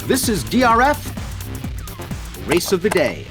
This is DRF Race of the Day.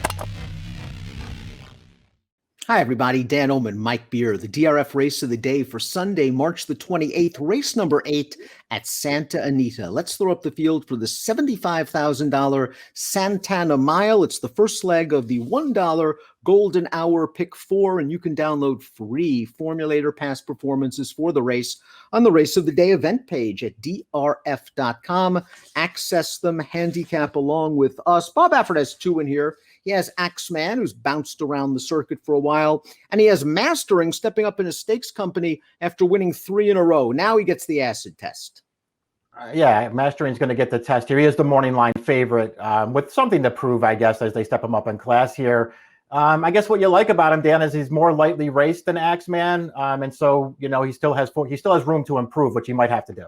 Hi, everybody. Dan Illman, Mike Beer, the DRF Race of the Day for Sunday, March the 28th, race number 8 at Santa Anita. Let's throw up the field for the $75,000 Santana Mile. It's the first leg of the $1 Golden Hour Pick 4, and you can download free formulator past performances for the race on the Race of the Day event page at drf.com. Access them, handicap along with us. Bob Afford has 2 in here. He has Axeman, who's bounced around the circuit for a while, and he has Mastering stepping up in his stakes company after winning 3 in a row. Now he gets the acid test. Yeah, Mastering's going to get the test here. He is the morning line favorite with something to prove, I guess, as they step him up in class here. I guess what you like about him, Dan, is he's more lightly raced than Axeman, and so he still has room to improve, which he might have to do.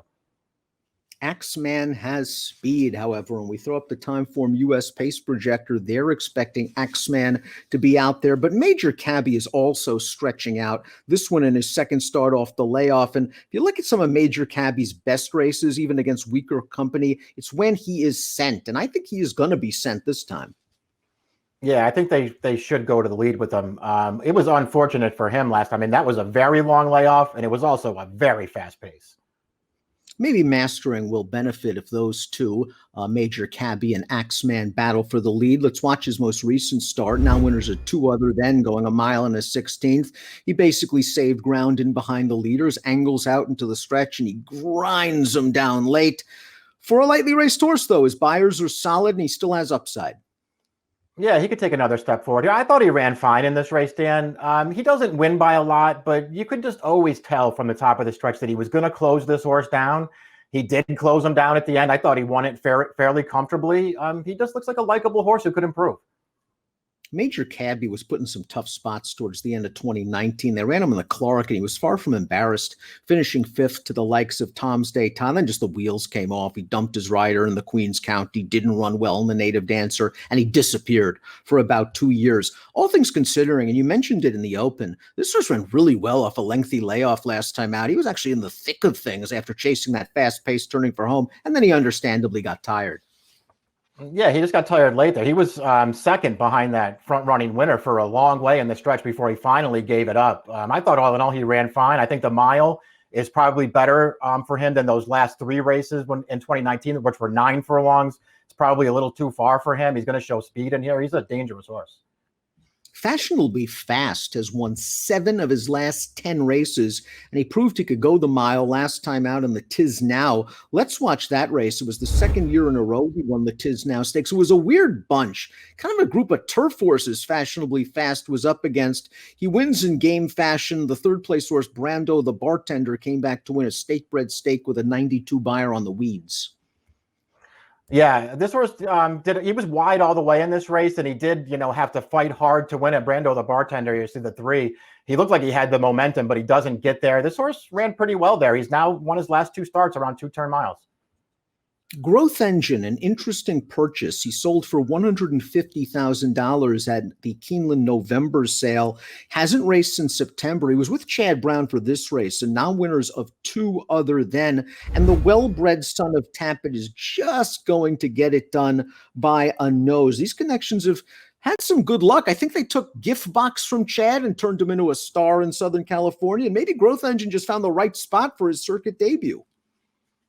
Axeman has speed, however, and we throw up the Timeform US pace projector. They're expecting Axeman to be out there, but Major Cabbie is also stretching out. This one in his second start off the layoff. And if you look at some of Major Cabbie's best races, even against weaker company, it's when he is sent. And I think he is going to be sent this time. Yeah, I think they should go to the lead with him. It was unfortunate for him last time. I mean, that was a very long layoff, and it was also a very fast pace. Maybe Mastering will benefit if those two, Major Cabbie and Axeman, battle for the lead. Let's watch his most recent start. Now winners are 2 other than going a mile and a 16th. He basically saved ground in behind the leaders, angles out into the stretch, and he grinds them down late. For a lightly raced horse, though, his buyers are solid, and he still has upside. Yeah, he could take another step forward. I thought he ran fine in this race, Dan. He doesn't win by a lot, but you could just always tell from the top of the stretch that he was going to close this horse down. He did close him down at the end. I thought he won it fairly comfortably. He just looks like a likable horse who could improve. Major Cabbie was put in some tough spots towards the end of 2019. They ran him in the Clark, and he was far from embarrassed, finishing 5th to the likes of Tom's Day Tom. Then just the wheels came off. He dumped his rider in the Queen's County, didn't run well in the Native Dancer, and he disappeared for about 2 years. All things considering, and you mentioned it in the Open, this horse ran really well off a lengthy layoff last time out. He was actually in the thick of things after chasing that fast pace, turning for home, and then he understandably got tired. Yeah, he just got tired late there. He was second behind that front-running winner for a long way in the stretch before he finally gave it up. I thought all in all he ran fine. I think the mile is probably better for him than those last 3 races in 2019, which were 9 furlongs. It's probably a little too far for him. He's going to show speed in here. He's a dangerous horse. Fashionably Fast has won 7 of his last 10 races, and he proved he could go the mile last time out in the Tis Now. Let's watch that race. It was the second year in a row he won the Tis Now Stakes. It was a weird bunch, kind of a group of turf horses Fashionably Fast was up against. He wins in game fashion. The third place horse, Brando the Bartender, came back to win a state-bred stake with a 92 buyer on the weeds. Yeah, this horse he was wide all the way in this race, and he did, have to fight hard to win it. Brando the Bartender, you see the 3. He looked like he had the momentum, but he doesn't get there. This horse ran pretty well there. He's now won his last 2 starts around 2-turn miles. Growth Engine, an interesting purchase. He sold for $150,000 at the Keeneland November sale. Hasn't raced since September. He was with Chad Brown for this race, and now winners of 2 other than. And the well-bred son of Tappet is just going to get it done by a nose. These connections have had some good luck. I think they took Gift Box from Chad and turned him into a star in Southern California. And maybe Growth Engine just found the right spot for his circuit debut.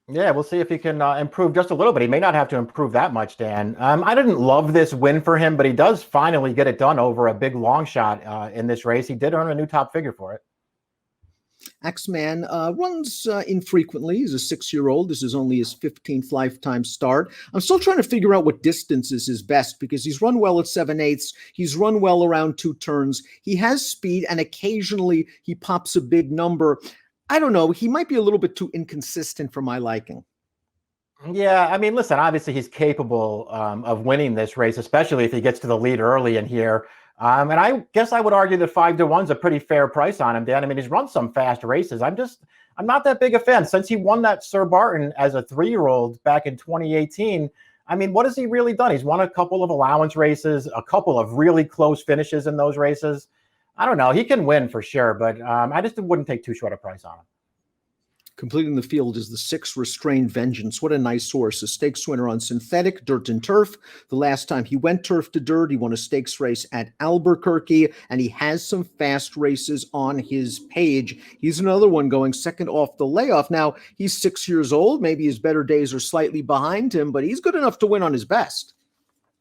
Yeah, we'll see if he can improve just a little bit. He may not have to improve that much, Dan. I didn't love this win for him, but he does finally get it done over a big long shot in this race. He did earn a new top figure for it. Axeman runs infrequently. He's a 6-year-old. This is only his 15th lifetime start. I'm still trying to figure out what distance is his best because he's run well at 7/8. He's run well around 2 turns. He has speed, and occasionally he pops a big number. I don't know. He might be a little bit too inconsistent for my liking. Yeah, I mean, listen, obviously he's capable of winning this race, especially if he gets to the lead early in here. And I guess I would argue that 5-1 is a pretty fair price on him, Dan. I mean, he's run some fast races. I'm not that big a fan. Since he won that Sir Barton as a 3-year-old back in 2018, I mean, what has he really done? He's won a couple of allowance races, a couple of really close finishes in those races. I don't know. He can win for sure, but I just wouldn't take too short a price on him. Completing the field is the 6 Restrained Vengeance. What a nice horse. A stakes winner on synthetic, dirt and turf. The last time he went turf to dirt, he won a stakes race at Albuquerque, and he has some fast races on his page. He's another one going second off the layoff. Now, he's 6 years old. Maybe his better days are slightly behind him, but he's good enough to win on his best.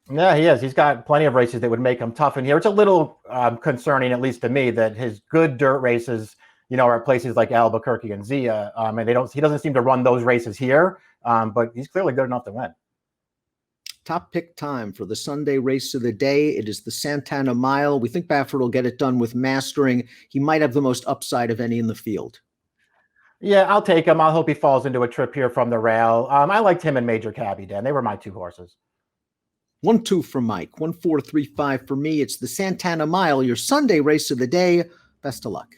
Yeah, he is. He's got plenty of races that would make him tough in here. It's a little concerning, at least to me, that his good dirt races, are at places like Albuquerque and Zia, and he doesn't seem to run those races here, but he's clearly good enough to win. Top pick time for the Sunday race of the day. It is the Santana Mile. We think Baffert will get it done with mastering. He might have the most upside of any in the field. Yeah, I'll take him. I hope he falls into a trip here from the rail. I liked him and Major Cabbie, Dan. They were my 2 horses. 1-2 for Mike, 1-4-3-5 for me. It's the Santana Mile, your Sunday race of the day. Best of luck.